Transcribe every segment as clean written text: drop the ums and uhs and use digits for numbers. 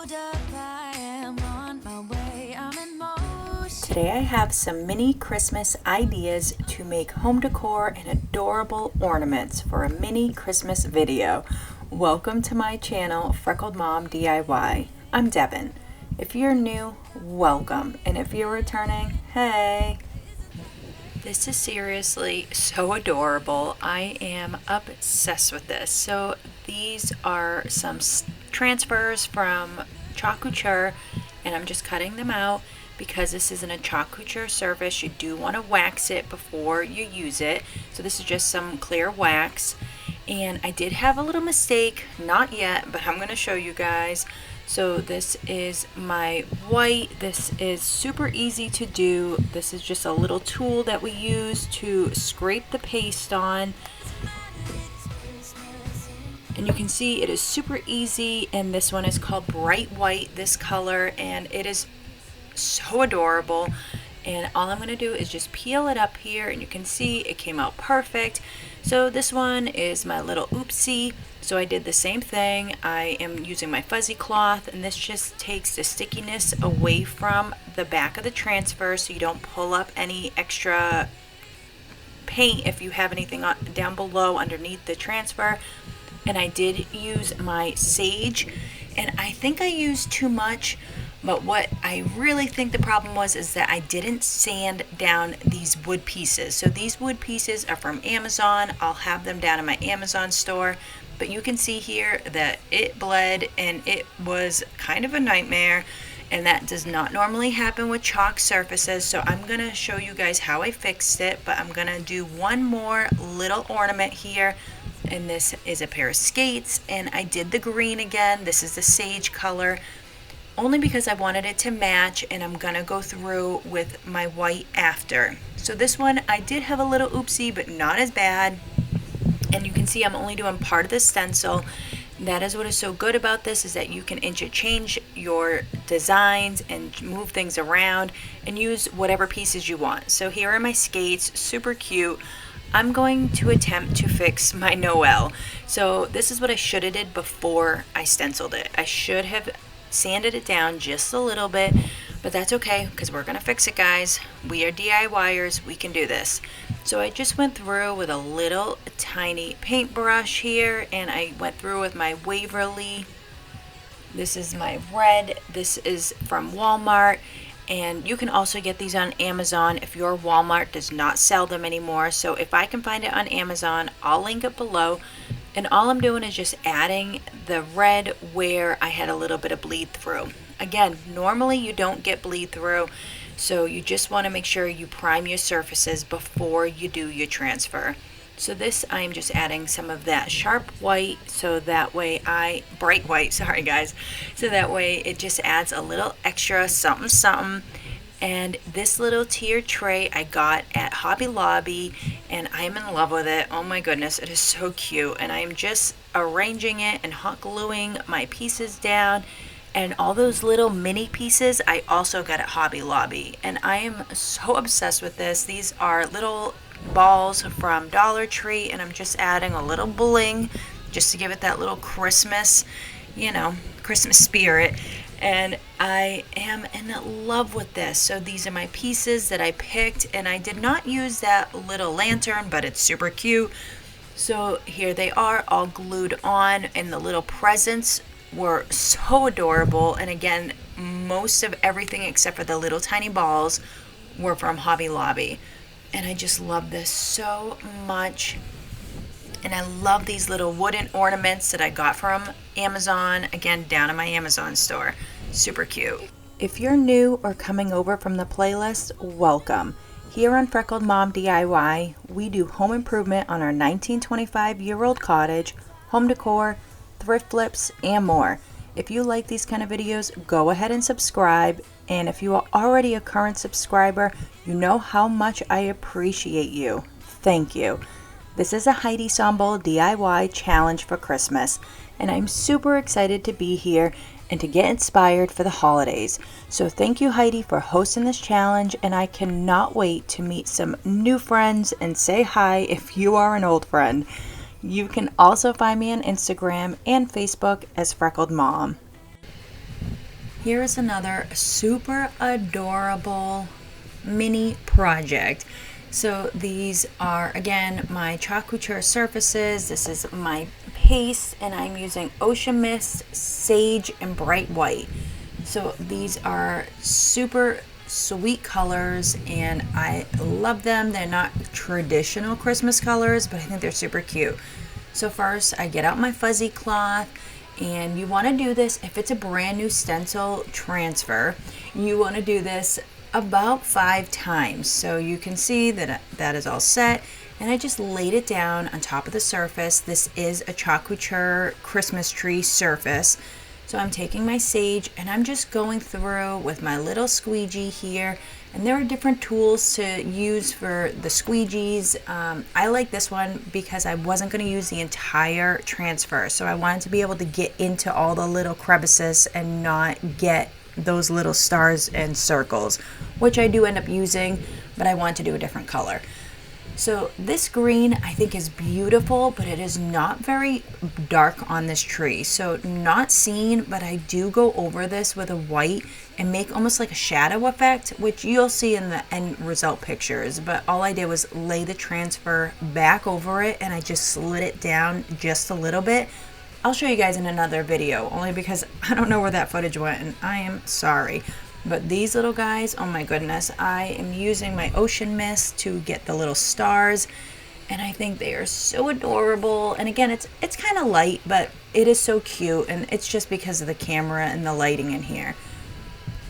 Today I have some mini Christmas ideas to make home decor and adorable ornaments for a mini Christmas video. Welcome to my channel, Freckled Mom DIY. I'm Devin. If you're new, welcome. And if you're returning, hey! This is seriously so adorable. I am obsessed with this. So these are some transfers from Club Couture, and I'm just cutting them out because this isn't a Club Couture surface. You do want to wax it before you use it. So this is just some clear wax. And I did have a little mistake, not yet, but I'm going to show you guys. So this is my white. This is super easy to do. This is just a little tool that we use to scrape the paste on. And you can see it is super easy, and this one is called Bright White, this color, and it is so adorable. And all I'm going to do is just peel it up here, and you can see it came out perfect. So this one is my little oopsie. So I did the same thing. I am using my fuzzy cloth, and this just takes the stickiness away from the back of the transfer so you don't pull up any extra paint if you have anything down below underneath the transfer. And I did use my sage, and I think I used too much, but what I really think the problem was is that I didn't sand down these wood pieces. So these wood pieces are from Amazon. I'll have them down in my Amazon store, but you can see here that it bled and it was kind of a nightmare, and that does not normally happen with chalk surfaces. So I'm going to show you guys how I fixed it, but I'm going to do one more little ornament here. And this is a pair of skates, and I did the green again. This is the sage color, only because I wanted it to match, and I'm gonna go through with my white after. So this one I did have a little oopsie, but not as bad. And you can see I'm only doing part of the stencil. That is what is so good about this, is that you can interchange your designs and move things around and use whatever pieces you want. So here are my skates, super cute. I'm going to attempt to fix my Noel. So this is what I should have did before I stenciled it. I should have sanded it down just a little bit, but that's okay because we're gonna fix it, guys. We are DIYers, we can do this. So I just went through with a little tiny paintbrush here, and I went through with my Waverly. This is my red. This is from Walmart. And you can also get these on Amazon if your Walmart does not sell them anymore. So if I can find it on Amazon, I'll link it below. And all I'm doing is just adding the red where I had a little bit of bleed through. Again, normally you don't get bleed through, so you just want to make sure you prime your surfaces before you do your transfer. So this, I'm just adding some of that sharp white, so that way bright white, sorry guys, so that way it just adds a little extra something something. And this little tier tray I got at Hobby Lobby, and I'm in love with it. Oh my goodness, it is so cute. And I'm just arranging it and hot gluing my pieces down. And all those little mini pieces I also got at Hobby Lobby, and I am so obsessed with this. These are little balls from Dollar Tree, and I'm just adding a little bling just to give it that little Christmas, Christmas spirit. And I am in love with this. So these are my pieces that I picked, and I did not use that little lantern, but it's super cute. So here they are all glued on, and the little presents were so adorable. And again, most of everything except for the little tiny balls were from Hobby Lobby. And I just love this so much. And I love these little wooden ornaments that I got from Amazon, again, down in my Amazon store. Super cute. If you're new or coming over from the playlist, welcome. Here on Freckled Mom DIY, we do home improvement on our 1925-year-old cottage, home decor, thrift flips, and more. If you like these kind of videos, go ahead and subscribe. And if you are already a current subscriber, you know how much I appreciate you. Thank you. This is a Heidi Sonboul DIY challenge for Christmas, and I'm super excited to be here and to get inspired for the holidays. So thank you, Heidi, for hosting this challenge, and I cannot wait to meet some new friends and say hi if you are an old friend. You can also find me on Instagram and Facebook as Freckled Mom. here is another super adorable mini project. So these are, again, my Club Couture surfaces. This is my paste, and I'm using Ocean Mist, Sage, and Bright White. So these are super sweet colors, and I love them. They're not traditional Christmas colors, but I think they're super cute. So first, I get out my fuzzy cloth, and you want to do this if it's a brand new stencil transfer. You want to do this about 5 times. So you can see that that is all set, and I just laid it down on top of the surface. This is a Club Couture Christmas tree surface. So I'm taking my sage and I'm just going through with my little squeegee here, and there are different tools to use for the squeegees. I like this one because I wasn't going to use the entire transfer, so I wanted to be able to get into all the little crevices and not get those little stars and circles, which I do end up using, but I want to do a different color. So this green I think is beautiful, but it is not very dark on this tree. So not seen, but I do go over this with a white and make almost like a shadow effect, which you'll see in the end result pictures. But all I did was lay the transfer back over it, and I just slid it down just a little bit. I'll show you guys in another video, only because I don't know where that footage went, and I am sorry. But these little guys, oh my goodness, I am using my Ocean Mist to get the little stars, and I think they are so adorable. And again, it's kind of light, but it is so cute, and it's just because of the camera and the lighting in here.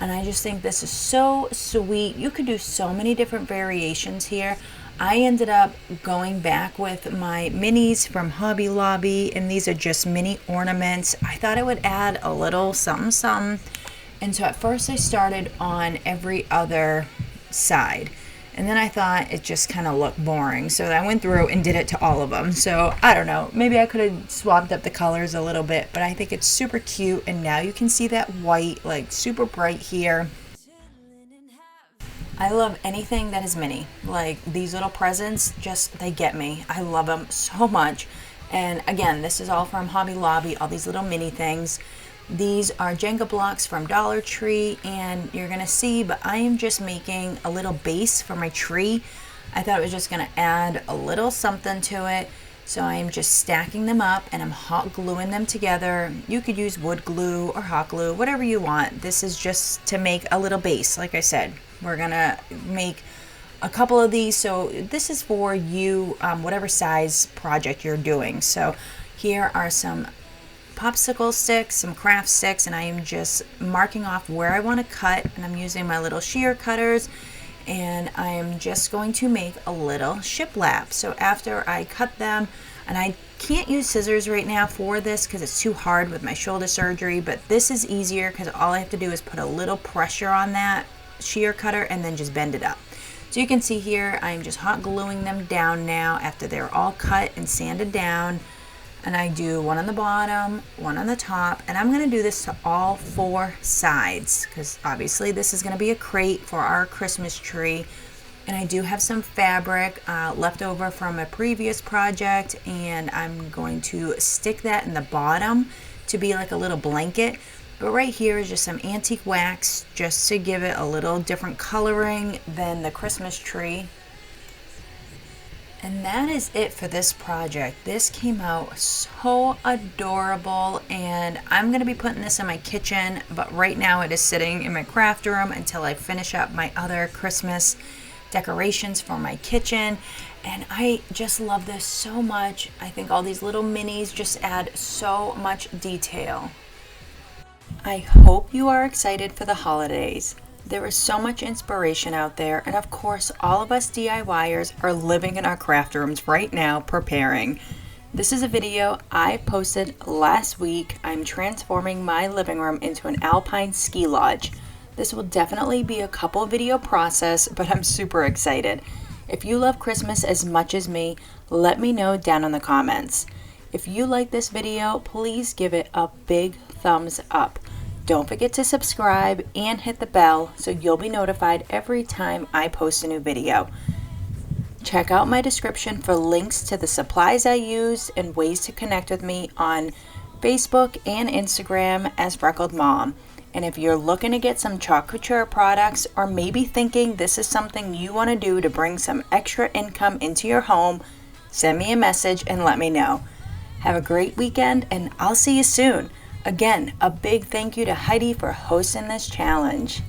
And I just think this is so sweet. You could do so many different variations here. I ended up going back with my minis from Hobby Lobby, and these are just mini ornaments. I thought it would add a little something something. And so at first I started on every other side, and then I thought it just kind of looked boring, so I went through and did it to all of them. So I don't know, maybe I could have swapped up the colors a little bit, but I think it's super cute. And now you can see that white, like super bright here. I love anything that is mini. Like these little presents, just they get me. I love them so much. And again, this is all from Hobby Lobby, all these little mini things. These are Jenga blocks from Dollar Tree, and you're gonna see, but I am just making a little base for my tree. I thought it was just gonna add a little something to it. So I am just stacking them up, and I'm hot gluing them together. You could use wood glue or hot glue, whatever you want. This is just to make a little base. Like I said, we're gonna make a couple of these, so this is for you, whatever size project you're doing. So here are some popsicle sticks, some craft sticks, and I am just marking off where I want to cut, and I'm using my little shear cutters, and I am just going to make a little shiplap. So after I cut them, and I can't use scissors right now for this because it's too hard with my shoulder surgery, but this is easier because all I have to do is put a little pressure on that shear cutter and then just bend it up. So you can see here I'm just hot gluing them down now after they're all cut and sanded down. And I do one on the bottom, one on the top, and I'm gonna do this to all 4 sides because obviously this is gonna be a crate for our Christmas tree. And I do have some fabric left over from a previous project, and I'm going to stick that in the bottom to be like a little blanket. But right here is just some antique wax just to give it a little different coloring than the Christmas tree. And that is it for this project. This came out so adorable, and I'm going to be putting this in my kitchen, but right now it is sitting in my craft room until I finish up my other Christmas decorations for my kitchen. And I just love this so much. I think all these little minis just add so much detail. I hope you are excited for the holidays. There is so much inspiration out there, and of course all of us DIYers are living in our craft rooms right now preparing. This is a video I posted last week. I'm transforming my living room into an alpine ski lodge. This will definitely be a couple video process, but I'm super excited. If you love Christmas as much as me, let me know down in the comments. If you like this video, please give it a big thumbs up. Don't forget to subscribe and hit the bell so you'll be notified every time I post a new video. Check out my description for links to the supplies I used and ways to connect with me on Facebook and Instagram as Freckled Mom. And if you're looking to get some Club Couture products, or maybe thinking this is something you want to do to bring some extra income into your home, send me a message and let me know. Have a great weekend, and I'll see you soon. Again, a big thank you to Heidi for hosting this challenge.